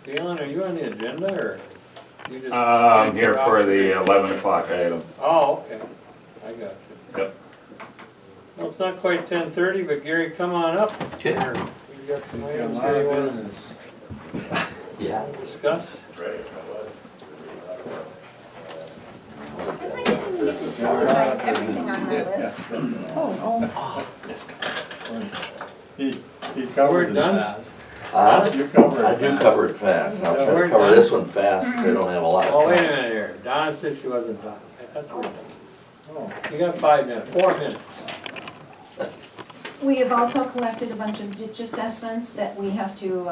Galen, are you on the agenda, or you just? I'm here for the 11 o'clock item. Oh, okay, I got you. Yep. Well, it's not quite 10:30, but Gary, come on up. Okay. We've got some Got a items lot here you of wanna business. Yeah. discuss. Summarized everything on my list. He We're covers it done? fast. I You cover it do fast. cover it fast. I'll try We're to cover done. this one fast since I don't have a lot Oh, of wait a time. minute here. Donna said she wasn't done. I thought you were done. Oh, You got 5 minutes, 4 minutes. We have also collected a bunch of ditch assessments that we have to,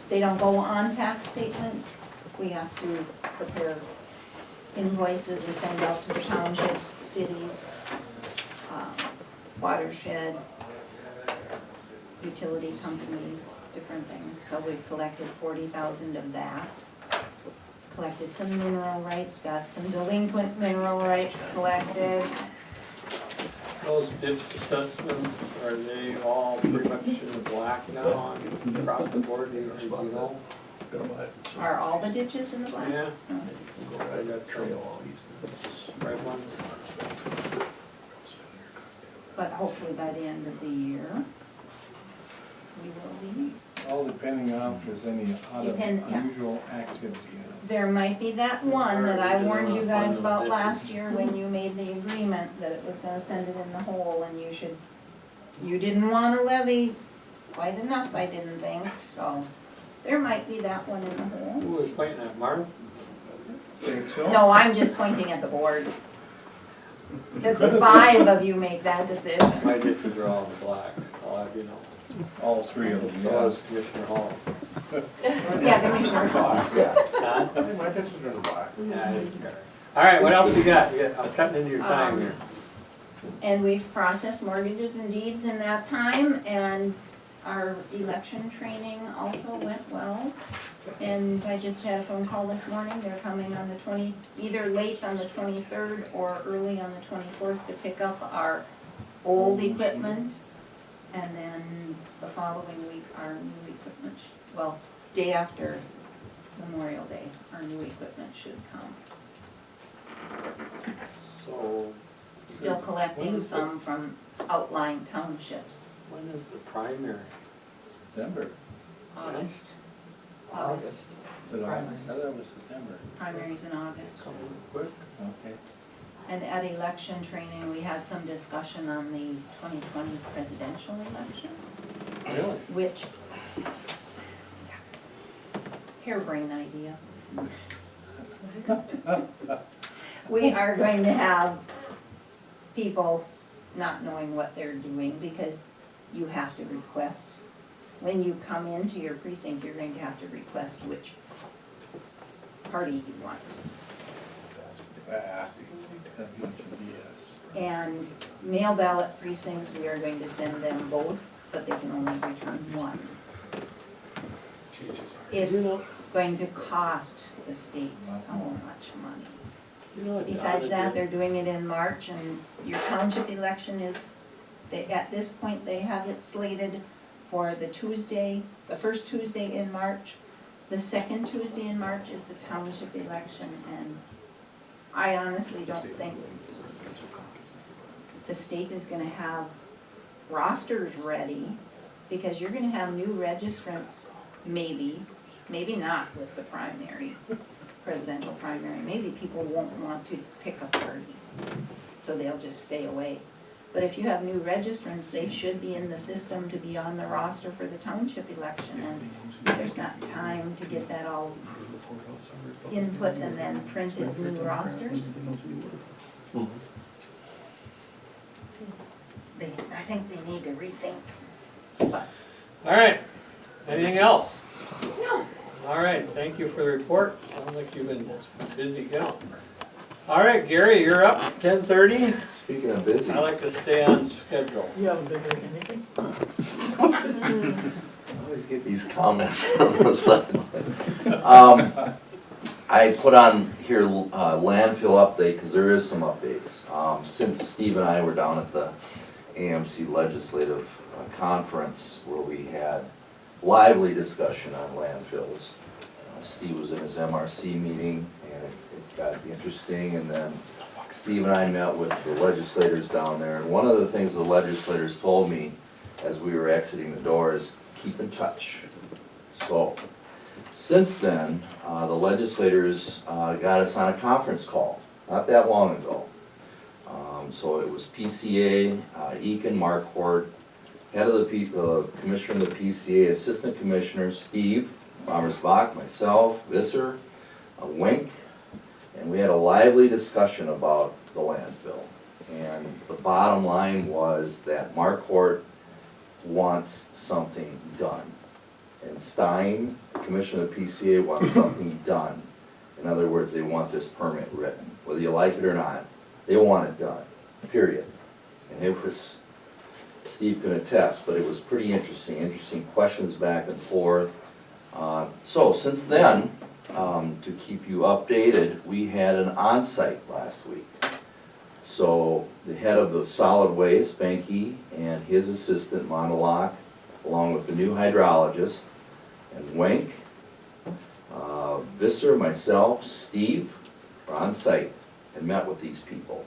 they don't go on tax statements. We have to prepare invoices and send out to the townships, cities, watershed, utility companies, different things. So we've collected 40,000 of that. Collected some mineral rights, got some delinquent mineral rights collected. Those ditch assessments, are they all pretty much in the black now across the board, do you know? Are all the ditches in the black? Yeah. No. I got trail, right one. But hopefully by the end of the year, we will be. all depending on if there's any Depend- yeah. unusual activity. There might be that one that I warned you guys about last year when you made the agreement that it was gonna send it in the hole and you didn't wanna levy quite enough, I didn't think, so there might be that one in the hole. Who was pointing at Marv? Think so? No, I'm just pointing at the board. Because the 5 of you make that decision. My ditches are all in the black, I'll have you know. All three of them, So yeah. is Commissioner Hall. Yeah, Commissioner Hall. Huh? My ditches are the black. Yeah, I didn't care. All right, what else you got? I'm cutting into your time here. And we've processed mortgages and deeds in that time, and our election training also went well. And I just had a phone call this morning, they're coming on the either late on the 23rd or early on the 24th to pick up our old equipment. And then the following week, our new equipment, well, day after Memorial Day, our new equipment should come. So, Still collecting some from outlying townships. when is the primary? September. August. Is it August? I thought it was September. Primaries in August. Coming quick. Okay. And at election training, we had some discussion on the 2020 presidential election, Really? which, harebrained idea. We are going to have people not knowing what they're doing because you have to request, when you come into your precinct, you're going to have to request which party you want. Fast. WGBS. And mail ballot precincts, we are going to send them both, but they can only return one. It's going to cost the state so much money. Do you know what Besides Donna that, did? they're doing it in March, and your township election is, at this point, they have it slated for the first Tuesday in March. The second Tuesday in March is the township election, and I honestly don't think the state is gonna have rosters ready, because you're gonna have new registrants, maybe not with the primary, presidential primary. Maybe people won't want to pick a party, so they'll just stay away. But if you have new registrants, they should be in the system to be on the roster for the township election, and there's not time to get that all input and then printed new rosters. I think they need to rethink, but. All right, anything else? No. All right, thank you for the report. Sounds like you've been busy gal. All right, Gary, you're up, 10:30. Speaking of busy, I like to stay on schedule. You haven't been doing anything? I always get these comments on the side. I put on here landfill update, because there is some updates. Since Steve and I were down at the AMC Legislative Conference, where we had lively discussion on landfills, Steve was in his MRC meeting, and it got interesting, and then Steve and I met with the legislators down there, and one of the things the legislators told me as we were exiting the door is, keep in touch. So, since then, the legislators got us on a conference call, not that long ago. So it was PCA, Eakin, Marquardt, head of the commissioner of the PCA, assistant commissioners, Steve, Bommersbach, myself, Visser, Wink, and we had a lively discussion about the landfill. And the bottom line was that Marquardt wants something done. And Stein, commissioner of the PCA, wants something done. In other words, they want this permit written, whether you like it or not. They want it done, period. And it was, Steve can attest, but it was pretty interesting questions back and forth. So since then, to keep you updated, we had an on-site last week. So the head of the solid waste, Benke, and his assistant, Monolock, along with the new hydrologist, and Wink, Visser, myself, Steve, were on site and met with these people.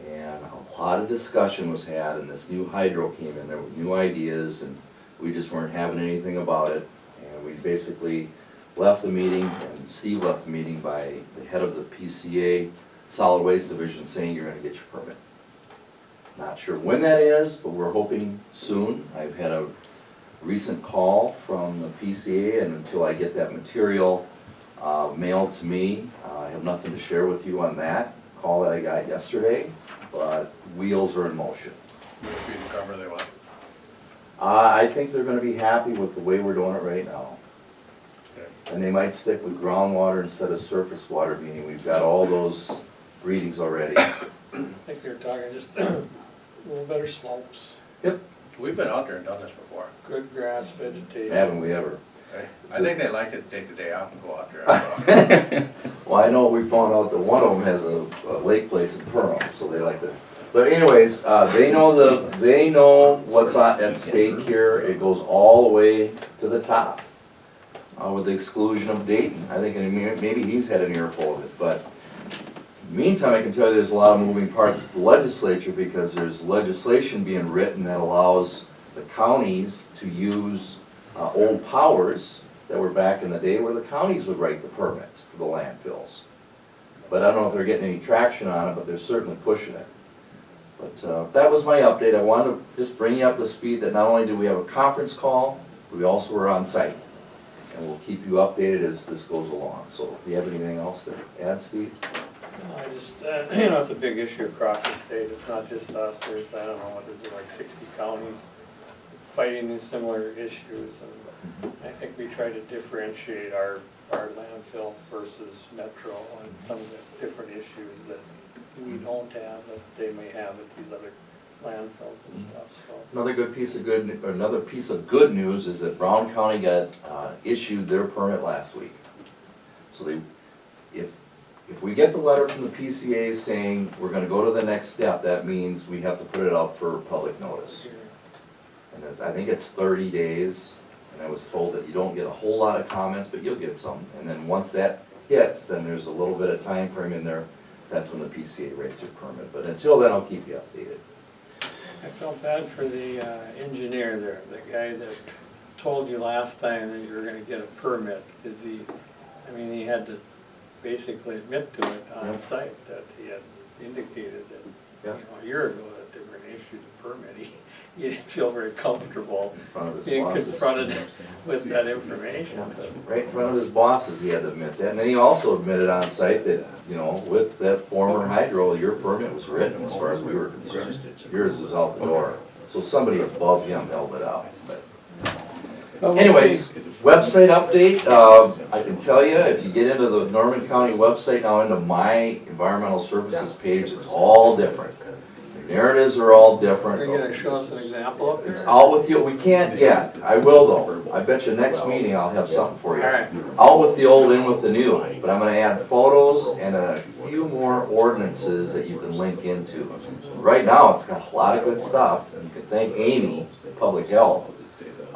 And a lot of discussion was had, and this new hydro came in there with new ideas, and we just weren't having anything about it. And we basically left the meeting, and Steve left the meeting by the head of the PCA Solid Waste Division saying you're gonna get your permit. Not sure when that is, but we're hoping soon. I've had a recent call from the PCA, and until I get that material mailed to me, I have nothing to share with you on that call that I got yesterday, but wheels are in motion. What speed of cover they want? I think they're gonna be happy with the way we're doing it right now. Okay. And they might stick with groundwater instead of surface water, meaning we've got all those readings already. I think they're talking just a little better slopes, We've been out there and done this before. good grass vegetation. Haven't we ever? Okay. I think they'd like to take the day off and go out there. Well, I know we found out that one of them has a lake place in Perham, so they like to. But anyways, they know what's at stake here. It goes all the way to the top, with the exclusion of Dayton. I think maybe he's had an earful of it, but meantime, I can tell you there's a lot of moving parts at the legislature because there's legislation being written that allows the counties to use old powers that were back in the day where the counties would write the permits for the landfills. But I don't know if they're getting any traction on it, but they're certainly pushing it. But that was my update. I wanted to just bring you up to speed that not only did we have a conference call, we also were on site. And we'll keep you updated as this goes along. So if you have anything else to add, Steve? I just, you know, it's a big issue across the state, it's not just us, there's, I don't know, what is it, like 60 counties fighting these similar issues, and I think we try to differentiate our landfill versus metro on some of the different issues that we don't have, that they may have at these other landfills and stuff, so. Another piece of good news is that Brown County got issued their permit last week. So if we get the letter from the PCA saying we're gonna go to the next step, that means we have to put it out for public notice. And I think it's 30 days, and I was told that you don't get a whole lot of comments, but you'll get some. And then once that hits, then there's a little bit of time frame in there, that's when the PCA rates your permit. But until then, I'll keep you updated. I felt bad for the engineer there, the guy that told you last time that you were gonna get a permit. He had to basically admit to it on site that he had indicated that, a year ago that they were gonna issue the permit. He didn't feel very comfortable being confronted with that information. Right in front of his bosses, he had to admit that. And then he also admitted on site that, with that former hydro, your permit was written as far as we were concerned. Yours was out the door. So somebody above him held it out. But anyways, website update, I can tell you, if you get into the Norman County website now, into my environmental services page, it's all different. The narratives are all different. Are you gonna show us an example up It's here? out with you, we can't yet, I will though. I bet you next meeting I'll have something for you. Alright. Out with the old, in with the new, but I'm gonna add photos and a few more ordinances that you can link into. Right now, it's got a lot of good stuff, and you can thank Amy, Public Health,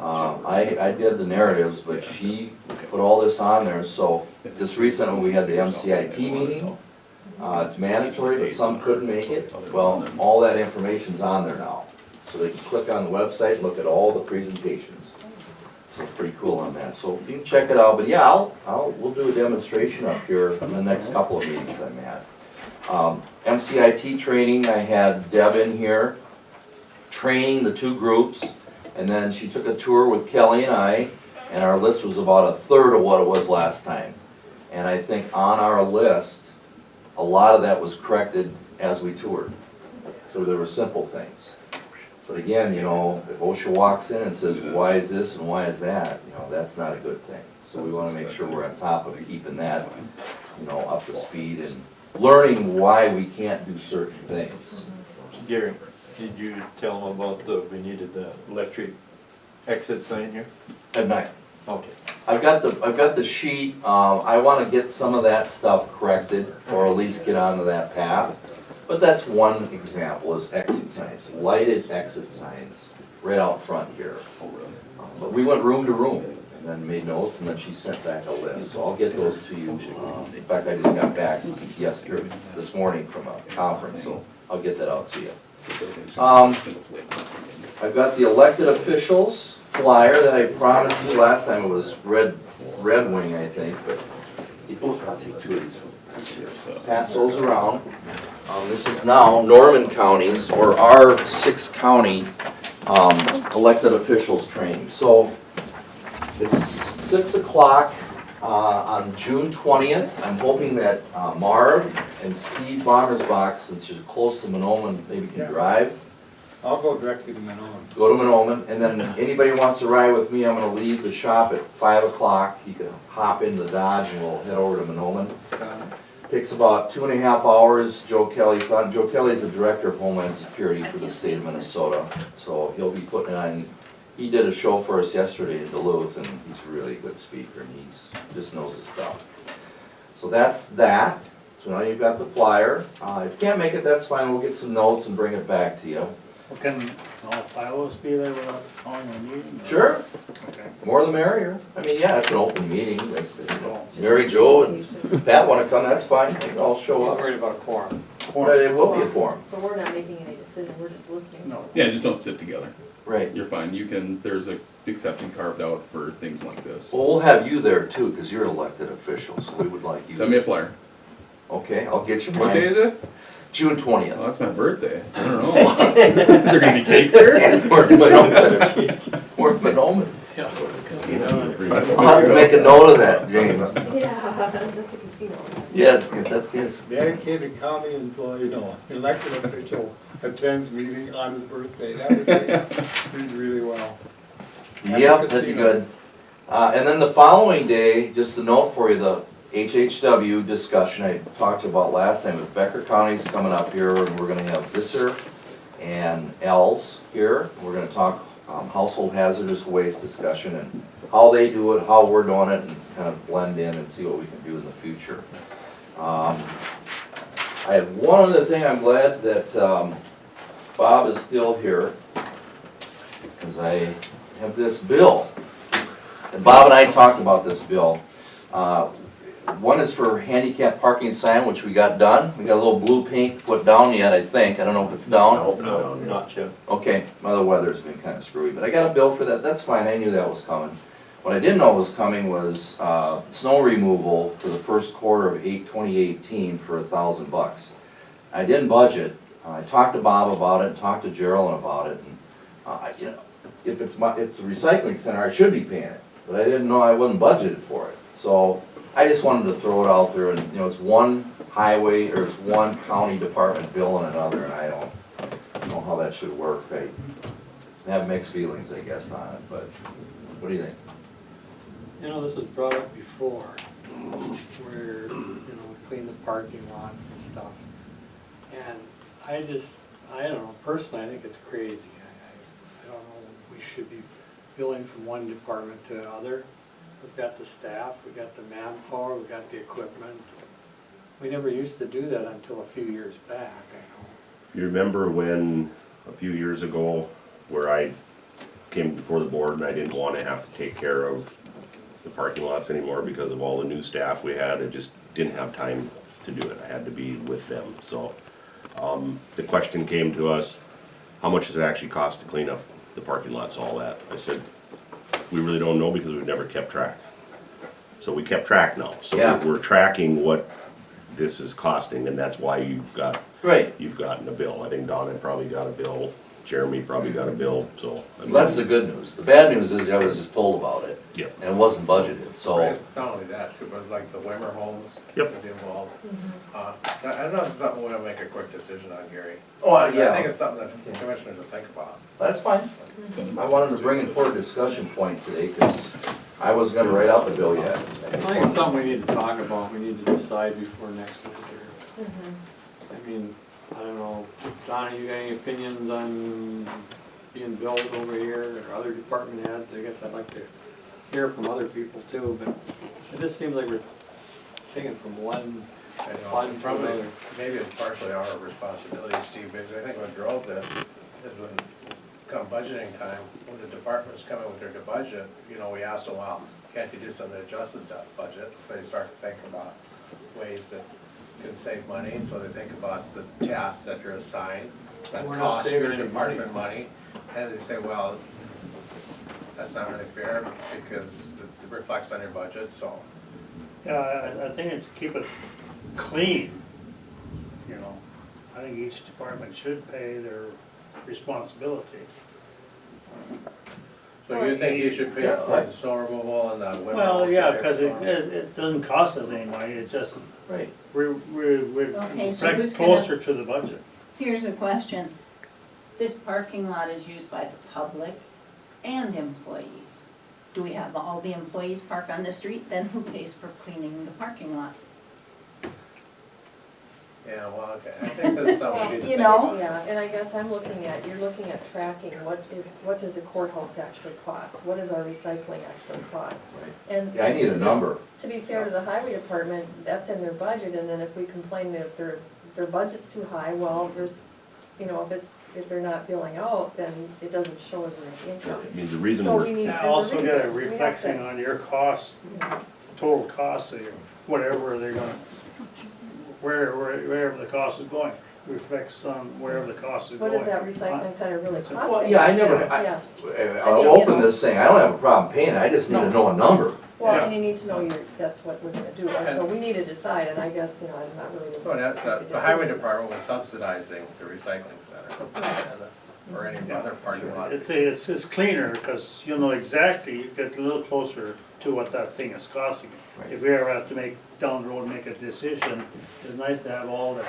I did the narratives, but she put all this on there, so just recently we had the MCIT meeting. It's mandatory, but some couldn't make it. Well, all that information's on there now. So they can click on the website and look at all the presentations. So it's pretty cool on that, so you can check it out, but yeah, we'll do a demonstration up here in the next couple of meetings I'm at. MCIT training, I had Deb in here, training the two groups, and then she took a tour with Kelly and I, and our list was about a third of what it was last time. And I think on our list, a lot of that was corrected as we toured. So there were simple things. But again, you know, if OSHA walks in and says, why is this and why is that, you know, that's not a good thing. So we wanna make sure we're on top of keeping that, you know, up to speed and learning why we can't do certain things. Gary, did you tell them about we needed the electric exit sign here? At night. Okay. I've got the sheet, I wanna get some of that stuff corrected, or at least get onto that path. But that's one example, is exit signs, lighted exit signs, right out front here. But we went room to room, and then made notes, and then she sent back a list, so I'll get those to you. In fact, I just got back this morning from a conference, so I'll get that out to you. I've got the elected officials flyer that I promised you last time. It was Red Wing, I think, but I'll take two of these. Pass those around. This is now Norman County's, or our 6 county elected officials training. So it's 6 o'clock on June 20th. I'm hoping that Marv and Steve Bommersbach, since you're close to Monoman, maybe can drive. I'll go directly to Manoa. Go to Monoman, and then anybody who wants to ride with me, I'm gonna leave the shop at 5 o'clock. You can hop in the Dodge and we'll head over to Monoman. Takes about 2.5 hours. Joe Kelly's the Director of Homeland Security for the state of Minnesota, so he'll be putting on, he did a show for us yesterday in Duluth, and he's a really good speaker, and he just knows his stuff. So that's that. So now you've got the flyer. If you can't make it, that's fine. We'll get some notes and bring it back to you. Well, can all 5 of us be there without calling a meeting? Sure. Okay. More the merrier. I mean, yeah, it's an open meeting. Mary Jo and Pat wanna come, that's fine. They can all show He's up. worried about a quorum. But it will be a quorum. But we're not making any decision, we're just listening. No. Yeah, just don't sit together. Right. You're fine. You can, there's a exception carved out for things like this. Well, we'll have you there too, because you're elected official, so we would like you. Send me a flyer. Okay, I'll get you What day mine. is it? June Oh, 20th. that's my birthday. I don't know. Is there gonna be cake there? And we're in Monoman. We're in Monoman. I'll have to make a note of that, James. Yeah, that's at the casino. Yeah, that is. Dedicated county employee, elected official attends meeting on his birthday. That would be really well. Yep, that'd be good. And then the following day, just a note for you, the HHW discussion I talked about last time, with Becker County's coming up here, and we're gonna have Visser and Els here. We're gonna talk household hazardous waste discussion and how they do it, how we're doing it, and kind of blend in and see what we can do in the future. I have one other thing. I'm glad that Bob is still here, because I have this bill. And Bob and I talked about this bill. One is for handicap parking sign, which we got done. We got a little blue paint put down yet, I think. I don't know if it's down. No, not yet. Okay, well, the weather's been kind of screwy, but I got a bill for that. That's fine, I knew that was coming. What I didn't know was coming was snow removal for the first quarter of 2018 for $1,000. I didn't budget. I talked to Bob about it, talked to Geraldine about it, and you know, if it's a recycling center, I should be paying it, but I didn't know I wasn't budgeted for it. So I just wanted to throw it out there, and you know, it's one highway, or it's one county department bill and another, and I don't know how that should work. I have mixed feelings, I guess, on it, but what do you think? You know, this was brought up before, where, you know, we clean the parking lots and stuff. And I don't know, personally, I think it's crazy. I don't know, we should be billing from one department to another. We've got the staff, we've got the manpower, we've got the equipment. We never used to do that until a few years back, I know. You remember when, a few years ago, where I came before the board and I didn't wanna have to take care of the parking lots anymore because of all the new staff we had. I just didn't have time to do it. I had to be with them, so. The question came to us, how much does it actually cost to clean up the parking lots, all that? I said, we really don't know because we've never kept track. So we kept track now, so Yeah. we're tracking what this is costing, and that's why you've gotten a bill. I think Donna probably got a bill, Jeremy probably got a bill, so. I mean, That's the good news. The bad news is I was just told about it. Yep. And it wasn't budgeted, so. Right, not only that, too, but like the Wimmer homes. Yep. Would be involved. I don't know if it's something we're gonna make a quick decision on, Gary. Oh, I think yeah, it's something that commissioners will think about. that's fine. I wanted to bring it for a discussion point today, cause I was gonna write out the bill yet. I think it's something we need to talk about, we need to decide before next week here. I mean, I don't know, Donna, you got any opinions on being billed over here, or other department heads? I guess I'd like to hear from other people too, but it just seems like we're taking from one I know, fund to probably, another. maybe it's partially our responsibility, Steve, because I think what drove this is when, come budgeting time, when the departments come in with their budget, you know, we ask them, well, can't you do something to adjust the budget? So they start to think about ways that can save money, so they think about the tasks that you're assigned, that We're not cost saving your any department money, and they say, well, that's not really fair, because it reflects on your budget, so. Yeah, I think to keep it clean, you know, I think each department should pay their responsibility. So you think you should pay for the snow removal and the winter? Well, yeah, because it doesn't cost us any money, it just, Right. we Okay, so reflect who's gonna- closer to the budget. Here's a question. This parking lot is used by the public and employees. Do we have all the employees park on the street? Then who pays for cleaning the parking lot? Yeah, well, okay, I think that's something we need to You think know? about. Yeah, and I guess I'm looking at, you're looking at tracking, what does a courthouse actually cost? What does our recycling actually cost? And Yeah, I need a number. to be fair to the highway department, that's in their budget, and then if we complain that their budget's too high, well, there's, you know, if they're not billing out, then it doesn't show as an income. I mean, the reason So we're, we need, Yeah, there's a also get a reason. We have reflecting to- on your costs, total costs of your, whatever they're gonna, wherever the cost is going, reflects on wherever the cost is What going. does that recycling center really cost? Well, yeah, I never, Yeah, I'll open this saying, I don't have a problem paying, I just need to know a number. well, Yeah. and you need to know that's what we're gonna do, so we need to decide, and I guess, you know, I'm not really. So the highway department was subsidizing the recycling center, or any other parking lot. It's cleaner, because you'll know exactly, you get a little closer to what that thing is costing. If we ever have to make, down the road, make a decision, it's nice to have all the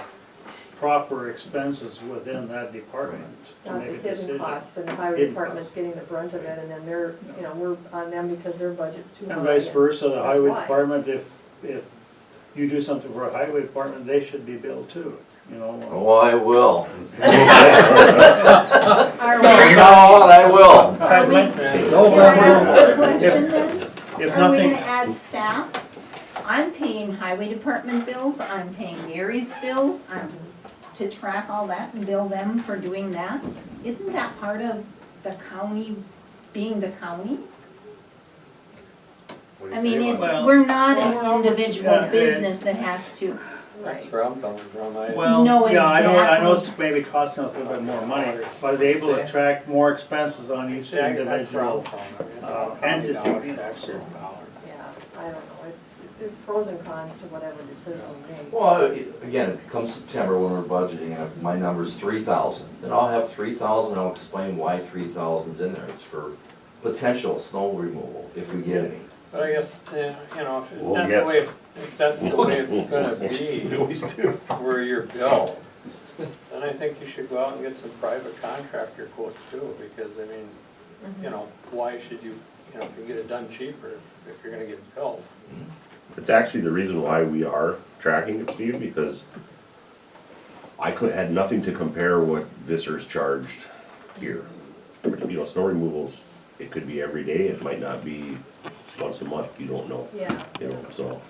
proper expenses within that department to Not make the a hidden decision. costs, and the highway Hidden department's getting the brunt of it, and then they're, you know, we're on them because their budget's too high. And vice versa, the That's highway why. department, if you do something for a highway department, they should be billed too, you know. Oh, I will. Are From we, now on, I will. are we, No, can I ask a question If- then? If Are we nothing, gonna add staff? I'm paying highway department bills, I'm paying Gary's bills, I'm to track all that and bill them for doing that. Isn't that part of the county being the county? What do I you mean, think it's, about it? we're not Well, an individual yeah, business that has to. That's where I'm coming from. No, well, yeah, I know exactly. it's maybe costing us a little bit more money, but they're able to track more expenses on each Exactly, that's where I'm individual. from. I mean, it's all county entity, dollars, you know, taxpayer so- dollars. Yeah, I don't know, there's pros and cons to whatever decision we make. Well, again, come September when we're budgeting, if my number's 3,000, then I'll have 3,000, I'll explain why 3,000's in there. It's for potential snow removal, if we get any. But I guess, yeah, you know, if We'll that's get the way, if that's the way it's gonna be, always do. where you're billed, then I think you should go out and get some private contractor quotes too, because I mean, you know, why should you, you know, if you get it done cheaper, if you're gonna get billed. It's actually the reason why we are tracking it, Steve, because I had nothing to compare what Visser's charged here. You know, snow removals, it could be every day, it might not be once a month, you don't know. Yeah. You know, so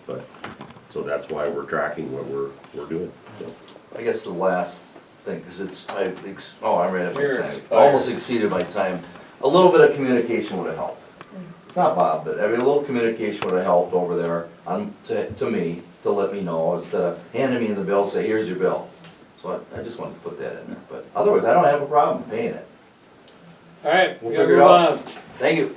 that's why we're tracking what we're doing, so. I guess the last thing, because it's, I ran out You're of time, expired. almost exceeded my time. a little bit of communication would have helped. It's not Bob, but I mean, a little communication would have helped over there to me, to let me know, instead of handing me the bill, say, here's your bill. So I just wanted to put that in there, but otherwise, I don't have a problem paying it. All right, We'll we gotta figure it move out. on. Thank you.